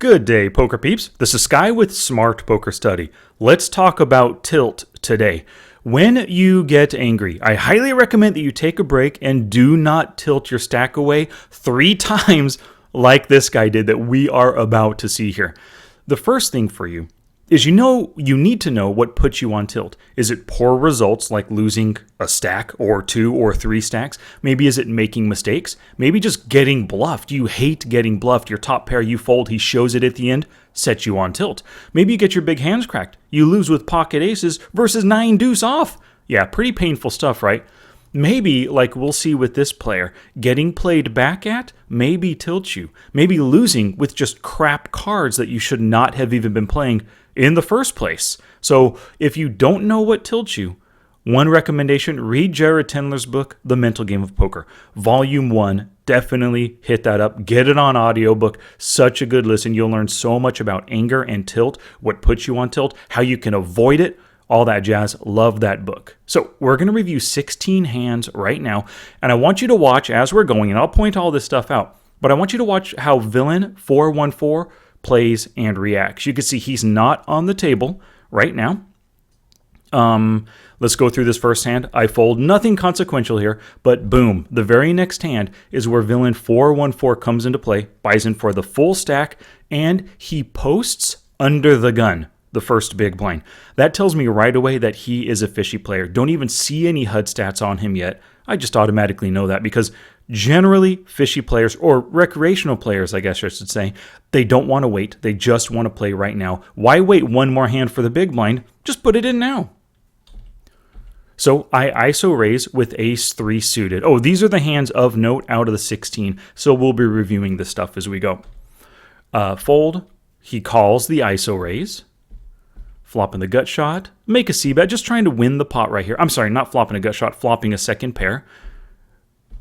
Good day, poker peeps. This is Sky with Smart Poker Study. Let's talk about tilt today. When you get angry, I highly recommend that you take a break and do not tilt your stack away 3 times like this guy did that we are about to see here. The first thing for you is you need to know what puts you on tilt. Is it poor results like losing a stack or 2 or 3 stacks? Maybe is it making mistakes? Maybe just getting bluffed. You hate getting bluffed. Your top pair you fold, he shows it at the end, sets you on tilt. Maybe you get your big hands cracked. You lose with pocket aces versus 9 deuce off. Yeah, pretty painful stuff, right? Maybe, like we'll see with this player, getting played back at maybe tilts you. Maybe losing with just crap cards that you should not have even been playing in the first place. So if you don't know what tilts you, one recommendation, read Jared Tendler's book, The Mental Game of Poker. Volume 1, definitely hit that up. Get it on audiobook. Such a good listen. You'll learn so much about anger and tilt, what puts you on tilt, how you can avoid it, all that jazz. Love that book. So we're going to review 16 hands right now, and I want you to watch as we're going, and I'll point all this stuff out, but I want you to watch how Villain 414 plays and reacts. You can see he's not on the table right now. Let's go through this first hand. I fold, nothing consequential here, but boom, the very next hand is where Villain 414 comes into play, buys in for the full stack, and he posts under the gun, the first big blind. That tells me right away that he is a fishy player. Don't even see any HUD stats on him yet. I just automatically know that because generally fishy players, or recreational players I guess I should say, they don't want to wait. They just want to play right now. Why wait one more hand for the big blind? Just put it in now. So I ISO raise with ace 3 suited. Oh, these are the hands of note out of the 16. So we'll be reviewing this stuff as we go. Fold. He calls the ISO raise. Flopping the gut shot. Make a c-bet. Just trying to win the pot right here. I'm sorry, not flopping a gut shot. Flopping a second pair.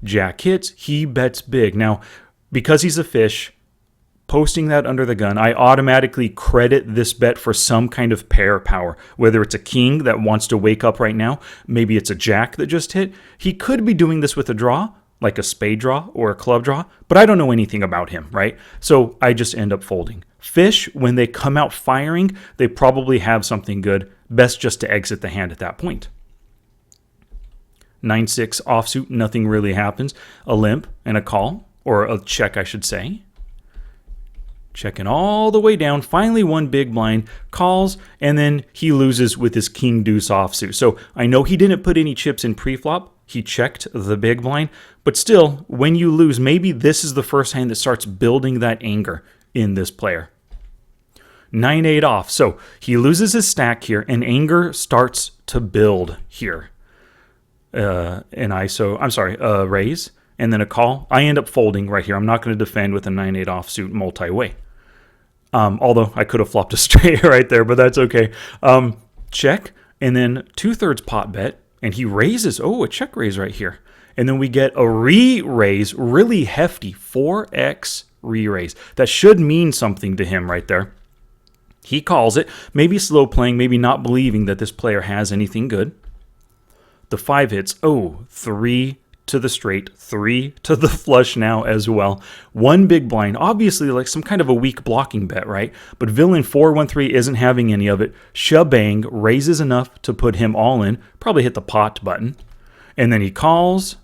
Jack hits. He bets big. Now, because he's a fish, posting that under the gun, I automatically credit this bet for some kind of pair power. Whether it's a king that wants to wake up right now, maybe it's a jack that just hit. He could be doing this with a draw, like a spade draw or a club draw, but I don't know anything about him, right? So I just end up folding. Fish, when they come out firing, they probably have something good. Best just to exit the hand at that point. 9-6 offsuit, nothing really happens. A limp and a call, or a check I should say. Checking all the way down. Finally, one big blind calls, and then he loses with his king deuce offsuit. So I know he didn't put any chips in pre-flop. He checked the big blind, but still, when you lose, maybe this is the first hand that starts building that anger in this player. 9-8 off. So he loses his stack here, and anger starts to build here. Raise, and then a call. I end up folding right here. I'm not going to defend with a 9-8 offsuit multi-way. Although I could have flopped a straight right there, but that's okay. Check, and then 2/3 pot bet, and he raises. Oh, a check raise right here. And then we get a re-raise, really hefty, 4x re-raise. That should mean something to him right there. He calls it, maybe slow playing, maybe not believing that this player has anything good. The 5 hits, 3 to the straight, 3 to the flush now as well. One big blind, obviously like some kind of a weak blocking bet, right? But Villain 413 isn't having any of it. Shebang raises enough to put him all in, probably hit the pot button. And then he calls,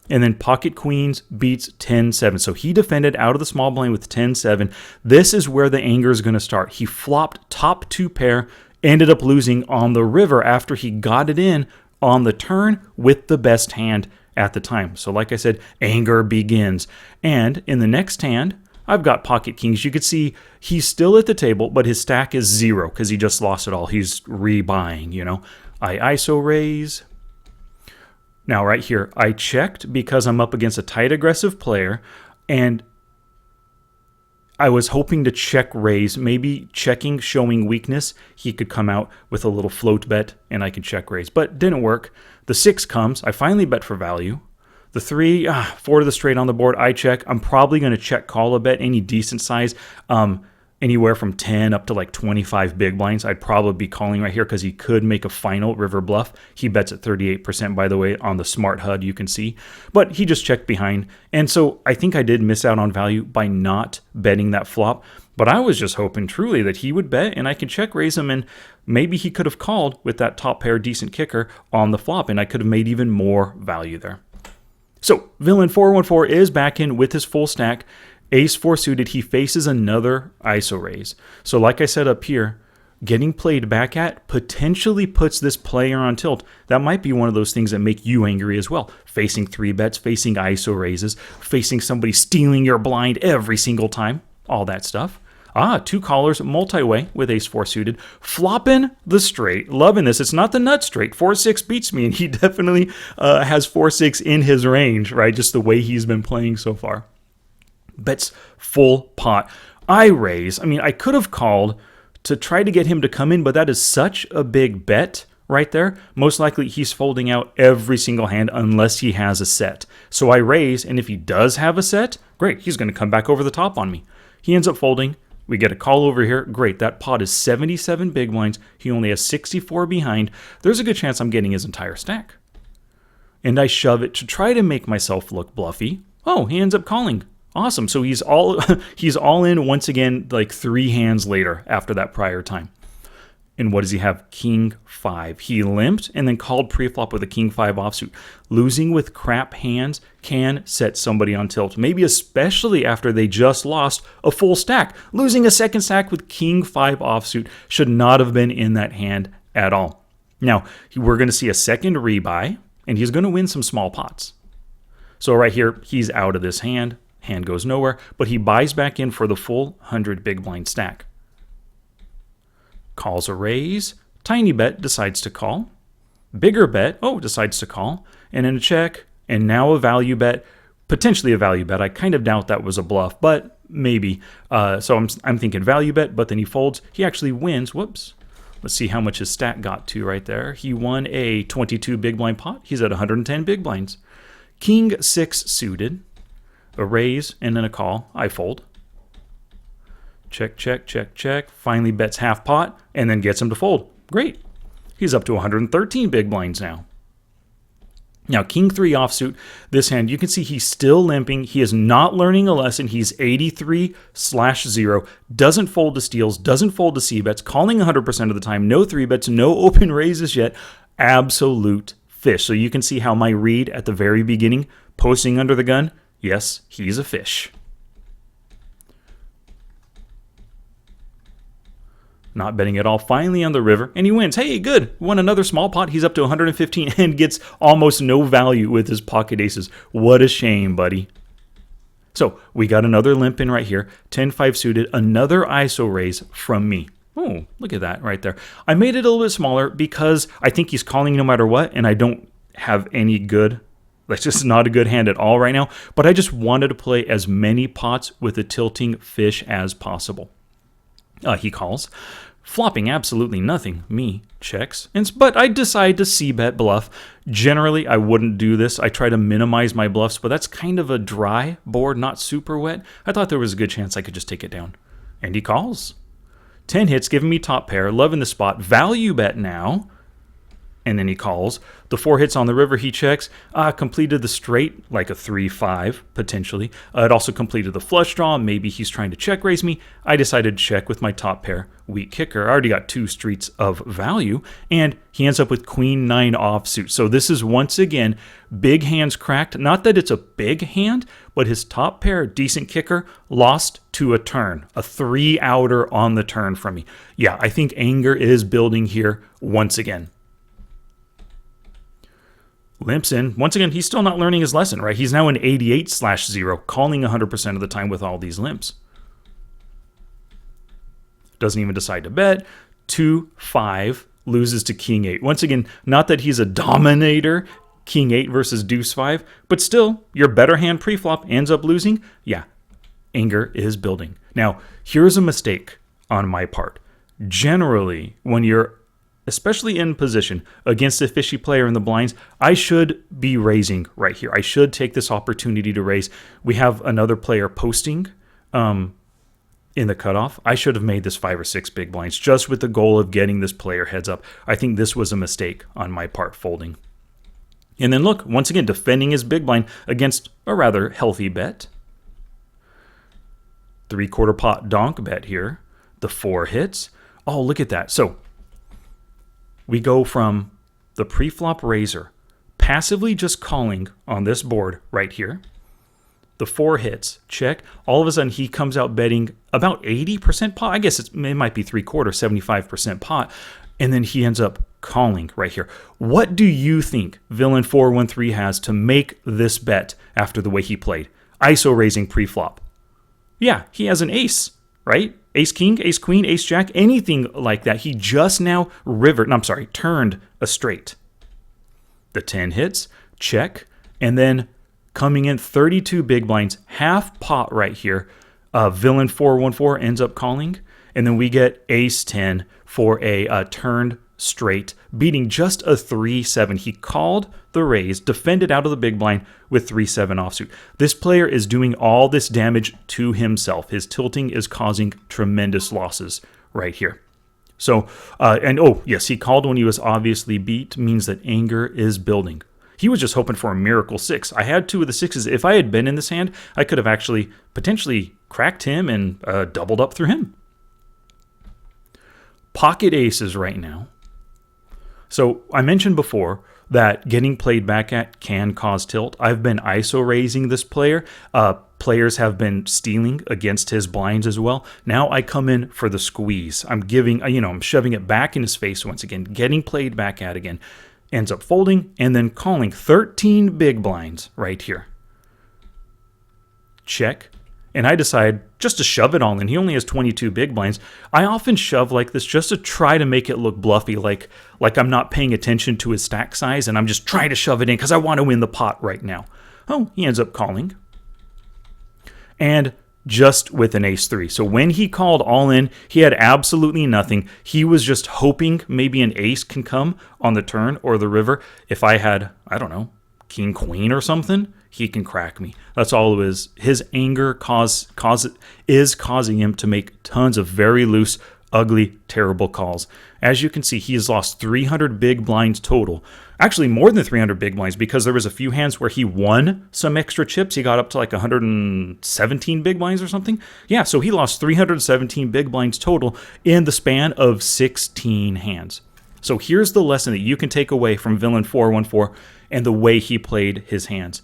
and then pocket queens beats 10-7. So he defended out of the small blind with 10-7. This is where the anger is going to start. He flopped top 2 pair, ended up losing on the river after he got it in on the turn with the best hand at the time. So like I said, anger begins. And in the next hand, I've got pocket kings. You could see he's still at the table, but his stack is 0 because he just lost it all. He's rebuying, you know. I ISO raise. Now right here, I checked because I'm up against a tight aggressive player, and I was hoping to check raise, maybe checking, showing weakness. He could come out with a little float bet and I could check raise, but didn't work. The 6 comes. I finally bet for value. The 3, 4 to the straight on the board. I check. I'm probably going to check call a bet, any decent size. anywhere from 10 up to like 25 big blinds, I'd probably be calling right here because he could make a final river bluff. He bets at 38%, by the way, on the Smart HUD, you can see. But he just checked behind. And so I think I did miss out on value by not betting that flop. But I was just hoping truly that he would bet and I could check raise him, and maybe he could have called with that top pair decent kicker on the flop, and I could have made even more value there. So Villain 414 is back in with his full stack. Ace 4 suited, he faces another ISO raise. So like I said up here, getting played back at potentially puts this player on tilt. That might be one of those things that make you angry as well. Facing 3 bets, facing ISO raises, facing somebody stealing your blind every single time, all that stuff. 2 callers, multi-way with Ace 4 suited, flopping the straight. Loving this. It's not the nut straight. 4-6 beats me, and he definitely has 4-6 in his range, right? Just the way he's been playing so far. Bets full pot. I raise. I mean, I could have called to try to get him to come in, but that is such a big bet right there. Most likely he's folding out every single hand unless he has a set. So I raise, and if he does have a set, great. He's going to come back over the top on me. He ends up folding. We get a call over here. Great. That pot is 77 big blinds. He only has 64 behind. There's a good chance I'm getting his entire stack. And I shove it to try to make myself look bluffy. Oh, he ends up calling. Awesome. So he's all in once again, like 3 hands later after that prior time. And what does he have? King 5. He limped and then called pre-flop with a King 5 offsuit. Losing with crap hands can set somebody on tilt, maybe especially after they just lost a full stack. Losing a second stack with King 5 offsuit should not have been in that hand at all. Now, we're going to see a second rebuy, and he's going to win some small pots. So right here, he's out of this hand. Hand goes nowhere, but he buys back in for the full 100 big blind stack. Calls a raise. Tiny bet, decides to call. Bigger bet, decides to call. And then a check, and now a value bet, potentially a value bet. I kind of doubt that was a bluff, but maybe. So I'm thinking value bet, but then he folds. He actually wins. Whoops. Let's see how much his stack got to right there. He won a 22 big blind pot. He's at 110 big blinds. King 6 suited. A raise, and then a call. I fold. Check, check, check, check. Finally bets half pot, and then gets him to fold. Great. He's up to 113 big blinds now. Now, King 3 offsuit, this hand, you can see he's still limping. He is not learning a lesson. He's 83/0. Doesn't fold to steals, doesn't fold to C-bets, calling 100% of the time. No 3-bets, no open raises yet. Absolute fish. So you can see how my read at the very beginning, posting under the gun, yes, he's a fish. Not betting at all. Finally on the river, and he wins. Hey, good. Won another small pot. He's up to 115 and gets almost no value with his pocket aces. What a shame, buddy. So we got another limp in right here. 10-5 suited. Another ISO raise from me. Oh, look at that right there. I made it a little bit smaller because I think he's calling no matter what, and I don't have any good. That's just not a good hand at all right now. But I just wanted to play as many pots with a tilting fish as possible. He calls. Flopping absolutely nothing. Me checks. But I decide to C-bet bluff. Generally, I wouldn't do this. I try to minimize my bluffs, but that's kind of a dry board, not super wet. I thought there was a good chance I could just take it down. And he calls. 10 hits, giving me top pair. Loving the spot. Value bet now. And then he calls. The 4 hits on the river, he checks. Completed the straight, like a 3-5, potentially. It also completed the flush draw. Maybe he's trying to check raise me. I decided to check with my top pair, weak kicker. I already got 2 streets of value. And he ends up with Queen 9 offsuit. So this is once again, big hands cracked. Not that it's a big hand, but his top pair, decent kicker, lost to a turn. A 3-outer on the turn from me. Yeah, I think anger is building here once again. Limps in. Once again, he's still not learning his lesson, right? He's now in 88/0, calling 100% of the time with all these limps. Doesn't even decide to bet. 2-5, loses to King 8. Once again, not that he's a dominator, King 8 versus Deuce 5, but still, your better hand pre-flop ends up losing. Yeah, anger is building. Now, here's a mistake on my part. Generally, when you're especially in position against a fishy player in the blinds, I should be raising right here. I should take this opportunity to raise. We have another player posting in the cutoff. I should have made this 5 or 6 big blinds just with the goal of getting this player heads up. I think this was a mistake on my part folding. And then look, once again, defending his big blind against a rather healthy bet. 3/4 pot donk bet here. The 4 hits. Oh, look at that. So we go from the pre-flop raiser, passively just calling on this board right here. The 4 hits, check. All of a sudden, he comes out betting about 80% pot. I guess it might be 3/4, 75% pot. And then he ends up calling right here. What do you think Villain 413 has to make this bet after the way he played? ISO raising pre-flop. Yeah, he has an ace, right? Ace king, ace queen, ace jack, anything like that. He just now turned a straight. The 10 hits, check. And then coming in 32 big blinds, half pot right here. Villain 414 ends up calling. And then we get ace 10 for a turned straight, beating just a 3-7. He called the raise, defended out of the big blind with 3-7 offsuit. This player is doing all this damage to himself. His tilting is causing tremendous losses right here. So, yes, he called when he was obviously beat, means that anger is building. He was just hoping for a miracle 6. I had 2 of the 6s. If I had been in this hand, I could have actually potentially cracked him and doubled up through him. Pocket aces right now. So I mentioned before that getting played back at can cause tilt. I've been ISO raising this player. Players have been stealing against his blinds as well. Now I come in for the squeeze. I'm shoving it back in his face once again, getting played back at again. Ends up folding and then calling 13 big blinds right here. Check. And I decide just to shove it all in. He only has 22 big blinds. I often shove like this just to try to make it look bluffy, like I'm not paying attention to his stack size and I'm just trying to shove it in because I want to win the pot right now. Oh, he ends up calling. And just with an ace 3. So when he called all in, he had absolutely nothing. He was just hoping maybe an ace can come on the turn or the river. If I had, I don't know, king, queen or something, he can crack me. That's all it is. His anger is causing him to make tons of very loose, ugly, terrible calls. As you can see, he has lost 300 big blinds total. Actually, more than 300 big blinds because there was a few hands where he won some extra chips. He got up to like 117 big blinds or something. Yeah, so he lost 317 big blinds total in the span of 16 hands. So here's the lesson that you can take away from Villain 414 and the way he played his hands.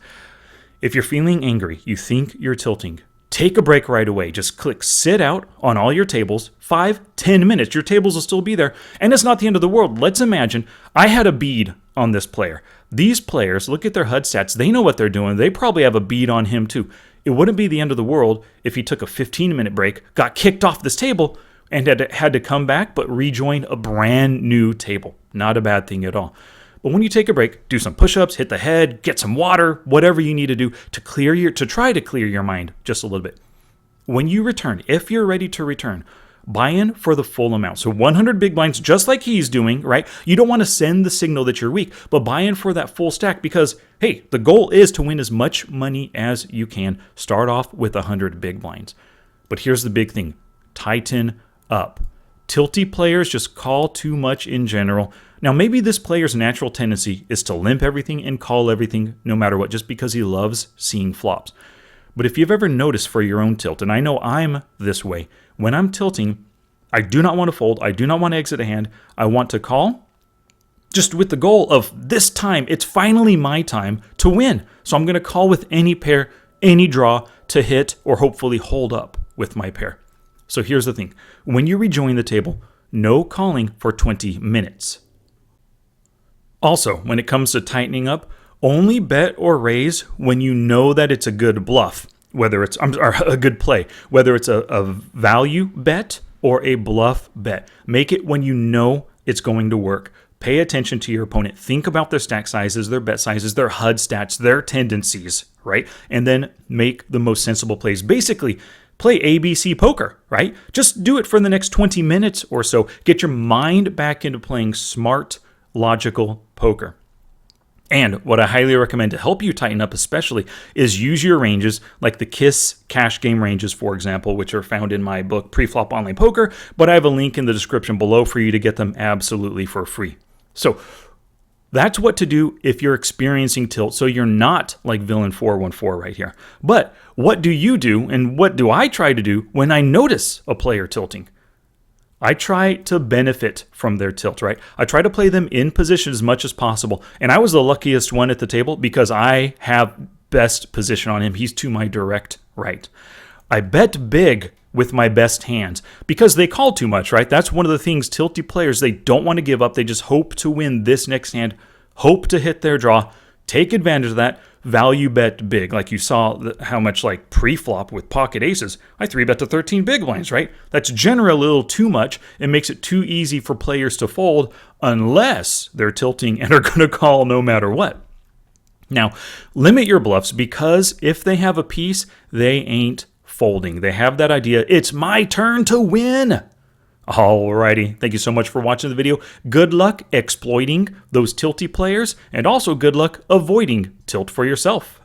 If you're feeling angry, you think you're tilting, take a break right away. Just click sit out on all your tables, 5-10 minutes. Your tables will still be there, and it's not the end of the world. Let's imagine I had a bead on this player. These players, look at their HUD stats. They know what they're doing. They probably have a bead on him too. It wouldn't be the end of the world if he took a 15-minute break, got kicked off this table, and had to come back but rejoin a brand new table. Not a bad thing at all. But when you take a break, do some push-ups, hit the head, get some water, whatever you need to do to try to clear your mind just a little bit. When you return, if you're ready to return, buy in for the full amount. So 100 big blinds, just like he's doing, right? You don't want to send the signal that you're weak, but buy in for that full stack because, hey, the goal is to win as much money as you can. Start off with 100 big blinds. But here's the big thing. Tighten up. Tilty players just call too much in general. Now, maybe this player's natural tendency is to limp everything and call everything no matter what, just because he loves seeing flops. But if you've ever noticed for your own tilt, and I know I'm this way, when I'm tilting, I do not want to fold. I do not want to exit a hand. I want to call just with the goal of this time, it's finally my time to win. So I'm going to call with any pair, any draw to hit or hopefully hold up with my pair. So here's the thing. When you rejoin the table, no calling for 20 minutes. Also, when it comes to tightening up, only bet or raise when you know that it's a good bluff, whether it's a good play, whether it's a value bet or a bluff bet. Make it when you know it's going to work. Pay attention to your opponent. Think about their stack sizes, their bet sizes, their HUD stats, their tendencies, right? And then make the most sensible plays. Basically, play ABC poker, right? Just do it for the next 20 minutes or so. Get your mind back into playing smart, logical poker. And what I highly recommend to help you tighten up especially is use your ranges, like the KISS cash game ranges, for example, which are found in my book, Pre-Flop Online Poker, but I have a link in the description below for you to get them absolutely for free. So that's what to do if you're experiencing tilt, so you're not like Villain 414 right here. But what do you do, and what do I try to do when I notice a player tilting? I try to benefit from their tilt, right? I try to play them in position as much as possible. And I was the luckiest one at the table because I have best position on him. He's to my direct right. I bet big with my best hands because they call too much, right? That's one of the things tilty players, they don't want to give up. They just hope to win this next hand, hope to hit their draw, take advantage of that, value bet big. Like you saw how much like pre-flop with pocket aces, I 3-bet to 13 big blinds, right? That's generally a little too much. It makes it too easy for players to fold unless they're tilting and are going to call no matter what. Now, limit your bluffs because if they have a piece, they ain't folding. They have that idea, it's my turn to win. Alrighty, thank you so much for watching the video. Good luck exploiting those tilty players, and also good luck avoiding tilt for yourself.